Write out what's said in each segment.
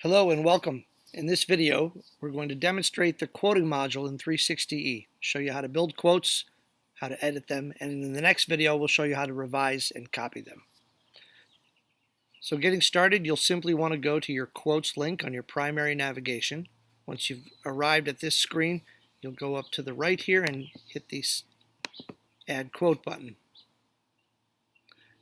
Hello and welcome. In this video, we're going to demonstrate the quoting module in 360E, show you how to build quotes, how to edit them, and in the next video, we'll show you how to revise and copy them. So getting started, you'll simply want to go to your quotes link on your primary navigation. Once you've arrived at this screen, you'll go up to the right here and hit the Add Quote button.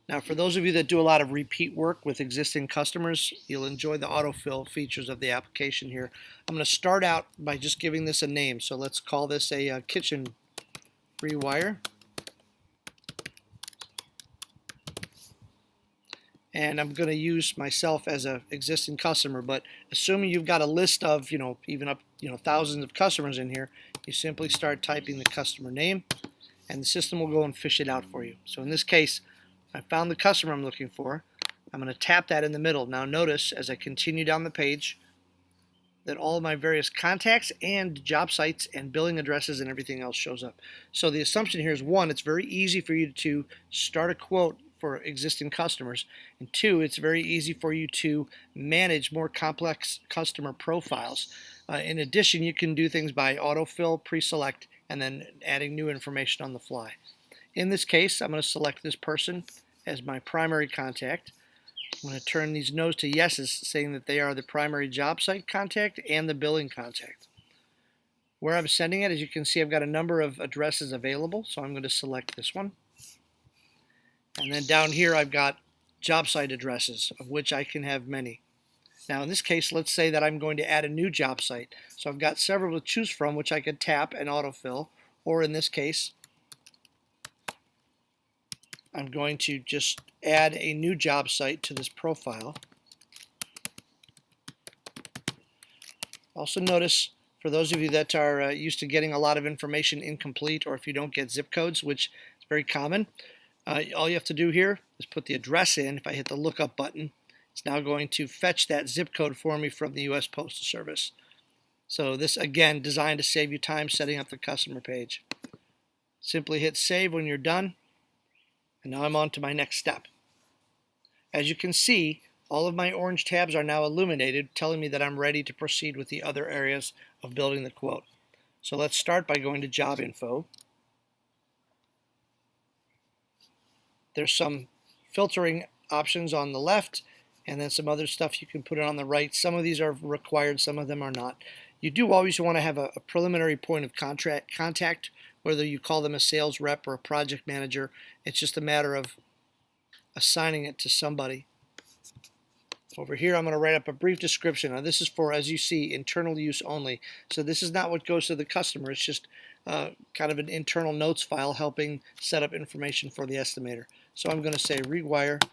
Now, for those of you that do a lot of repeat work with existing customers, you'll enjoy the autofill features of the application here. I'm going to start out by just giving this a name. So let's call this a kitchen rewire. And I'm going to use myself as an existing customer, but assuming you've got a list of, even up, thousands of customers in here, you simply start typing the customer name, and the system will go and fish it out for you. So in this case, I found the customer I'm looking for. I'm going to tap that in the middle. Now notice as I continue down the page that all of my various contacts and job sites and billing addresses and everything else shows up. So the assumption here is, one, it's very easy for you to start a quote for existing customers, and two, it's very easy for you to manage more complex customer profiles. In addition, you can do things by autofill, pre-select, and then adding new information on the fly. In this case, I'm going to select this person as my primary contact. I'm going to turn these no's to yeses, saying that they are the primary job site contact and the billing contact. Where I'm sending it, as you can see, I've got a number of addresses available, so I'm going to select this one. And then down here, I've got job site addresses, of which I can have many. Now, in this case, let's say that I'm going to add a new job site. So I've got several to choose from, which I could tap and autofill, or in this case, I'm going to just add a new job site to this profile. Also notice, for those of you that are used to getting a lot of information incomplete, or if you don't get zip codes, which is very common, all you have to do here is put the address in. If I hit the lookup button, it's now going to fetch that zip code for me from the U.S. Postal Service. So this, again, designed to save you time setting up the customer page. Simply hit save when you're done. And now I'm on to my next step. As you can see, all of my orange tabs are now illuminated, telling me that I'm ready to proceed with the other areas of building the quote. So let's start by going to Job Info. There's some filtering options on the left, and then some other stuff you can put it on the right. Some of these are required, some of them are not. You do always want to have a preliminary point of contact, whether you call them a sales rep or a project manager. It's just a matter of assigning it to somebody. Over here, I'm going to write up a brief description. Now, this is for, as you see, internal use only. So this is not what goes to the customer. It's just kind of an internal notes file helping set up information for the estimator. So I'm going to say rewire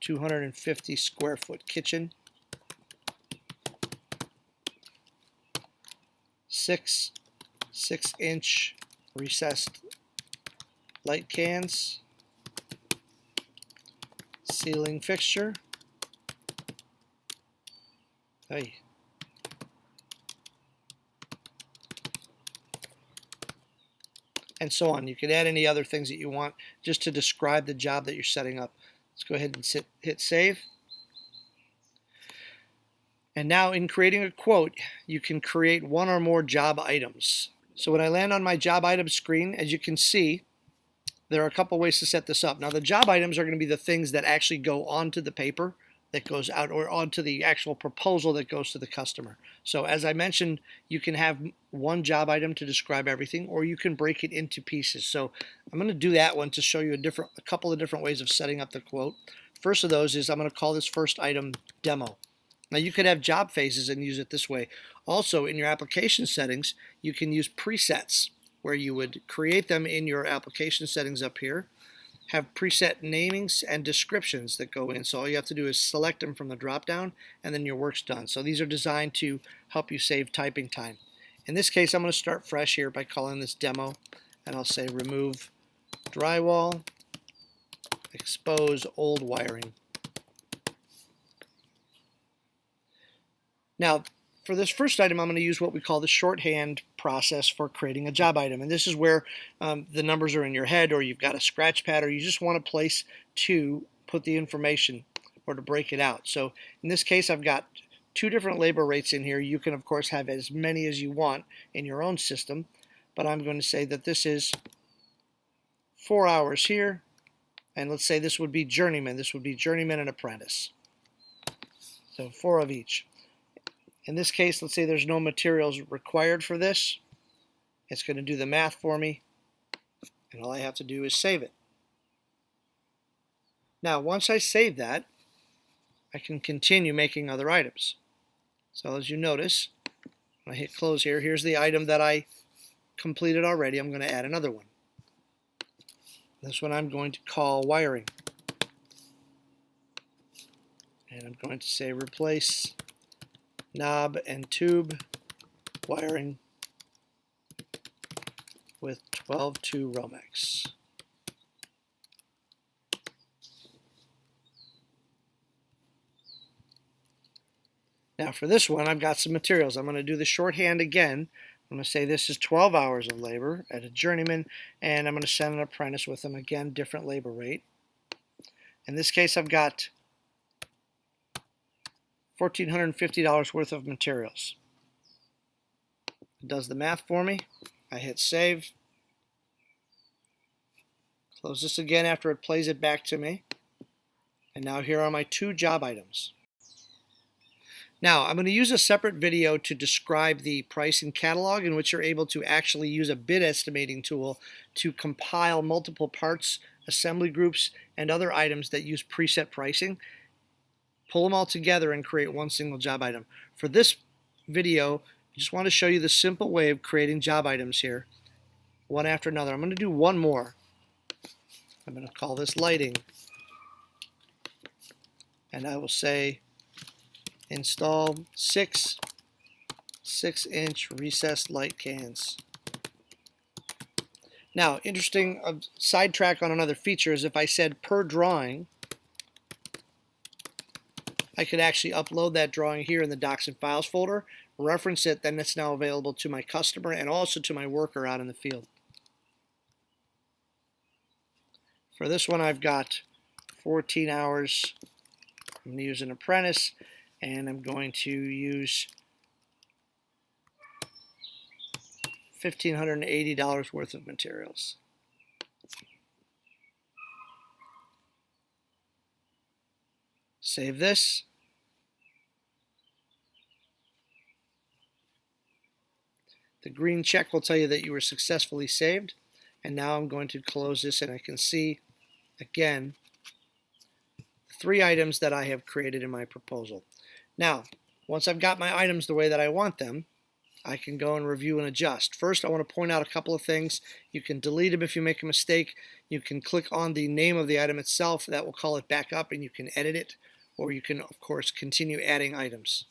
250 square foot kitchen, 6-inch recessed light cans, ceiling fixture, and so on. You can add any other things that you want just to describe the job that you're setting up. Let's go ahead and hit save. And now in creating a quote, you can create one or more job items. So when I land on my job items screen, as you can see, there are a couple ways to set this up. Now the job items are going to be the things that actually go onto the paper that goes out, or onto the actual proposal that goes to the customer. So as I mentioned, you can have one job item to describe everything, or you can break it into pieces. So I'm going to do that one to show you a couple of different ways of setting up the quote. First of those is I'm going to call this first item demo. Now you could have job phases and use it this way. Also, in your application settings, you can use presets, where you would create them in your application settings up here, have preset namings and descriptions that go in. So all you have to do is select them from the drop down, and then your work's done. So these are designed to help you save typing time. In this case, I'm going to start fresh here by calling this demo, and I'll say remove drywall, expose old wiring. Now, for this first item, I'm going to use what we call the shorthand process for creating a job item. And this is where the numbers are in your head, or you've got a scratch pad, or you just want a place to put the information or to break it out. So in this case, I've got two different labor rates in here. You can, of course, have as many as you want in your own system, but I'm going to say that this is 4 hours here, and let's say this would be journeyman. This would be journeyman and apprentice. So 4 of each. In this case, let's say there's no materials required for this. It's going to do the math for me, and all I have to do is save it. Now, once I save that, I can continue making other items. So as you notice, when I hit close here, here's the item that I completed already. I'm going to add another one. This one I'm going to call wiring. And I'm going to say replace knob and tube wiring with 12-2 Romex. Now for this one, I've got some materials. I'm going to do the shorthand again. I'm going to say this is 12 hours of labor at a journeyman, and I'm going to send an apprentice with them. Again, different labor rate. In this case, I've got $1,450 worth of materials. It does the math for me. I hit save. Close this again after it plays it back to me. And now here are my 2 job items. Now, I'm going to use a separate video to describe the pricing catalog, in which you're able to actually use a bid estimating tool to compile multiple parts, assembly groups, and other items that use preset pricing. Pull them all together and create one single job item. For this video, I just want to show you the simple way of creating job items here, one after another. I'm going to do one more. I'm going to call this lighting. And I will say install 6 6-inch recessed light cans. Now, interesting sidetrack on another feature is if I said per drawing, I could actually upload that drawing here in the Docs and Files folder, reference it, then it's now available to my customer and also to my worker out in the field. For this one, I've got 14 hours. I'm going to use an apprentice, and I'm going to use $1,580 worth of materials. Save this. The green check will tell you that you were successfully saved. And now I'm going to close this, and I can see, again, 3 items that I have created in my proposal. Now, once I've got my items the way that I want them, I can go and review and adjust. First, I want to point out a couple of things. You can delete them if you make a mistake. You can click on the name of the item itself. That will call it back up, and you can edit it. Or you can, of course, continue adding items.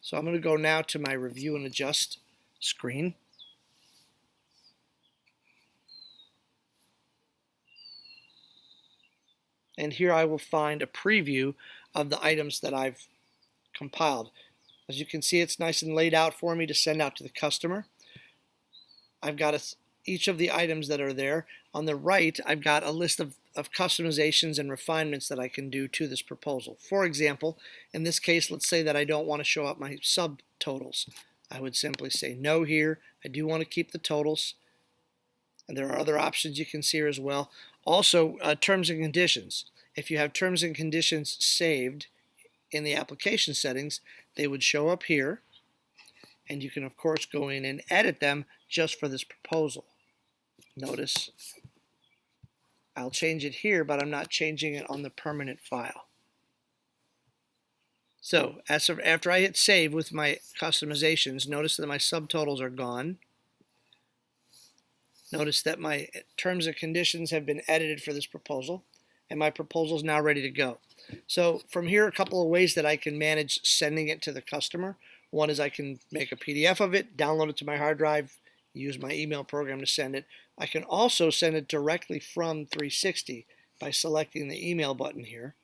So I'm going to go now to my review and adjust screen. And here I will find a preview of the items that I've compiled. As you can see, it's nice and laid out for me to send out to the customer. I've got each of the items that are there. On the right, I've got a list of customizations and refinements that I can do to this proposal. For example, in this case, let's say that I don't want to show up my subtotals. I would simply say no here. I do want to keep the totals. And there are other options you can see here as well. Also, terms and conditions. If you have terms and conditions saved in the application settings, they would show up here. And you can, of course, go in and edit them just for this proposal. Notice I'll change it here, but I'm not changing it on the permanent file. So after I hit save with my customizations, notice that my subtotals are gone. Notice that my terms and conditions have been edited for this proposal, and my proposal is now ready to go. So from here, a couple of ways that I can manage sending it to the customer. One is I can make a PDF of it, download it to my hard drive, use my email program to send it. I can also send it directly from 360 by selecting the email button here.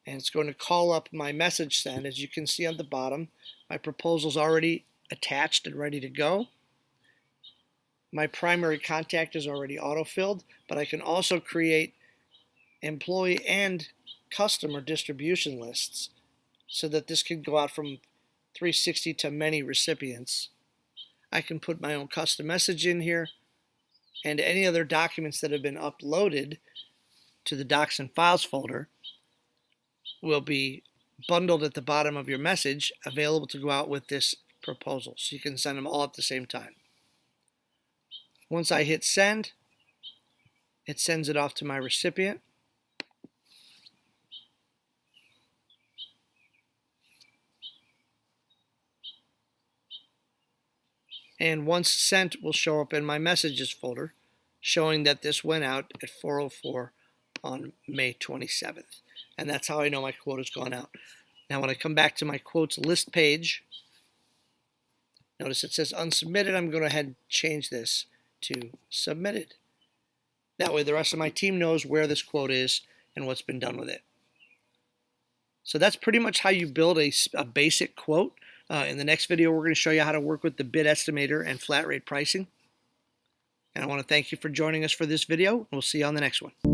And it's going to call up my message send. As you can see on the bottom, my proposal is already attached and ready to go. My primary contact is already autofilled, but I can also create employee and customer distribution lists so that this could go out from 360 to many recipients. I can put my own custom message in here, and any other documents that have been uploaded to the Docs and Files folder will be bundled at the bottom of your message, available to go out with this proposal. So you can send them all at the same time. Once I hit send, it sends it off to my recipient. And once sent will show up in my messages folder, showing that this went out at 4:04 on May 27th. And that's how I know my quote has gone out. Now when I come back to my quotes list page, notice it says unsubmitted. I'm going to go ahead and change this to submitted. That way the rest of my team knows where this quote is and what's been done with it. So that's pretty much how you build a basic quote. In the next video, we're going to show you how to work with the bid estimator and flat rate pricing. And I want to thank you for joining us for this video. We'll see you on the next one.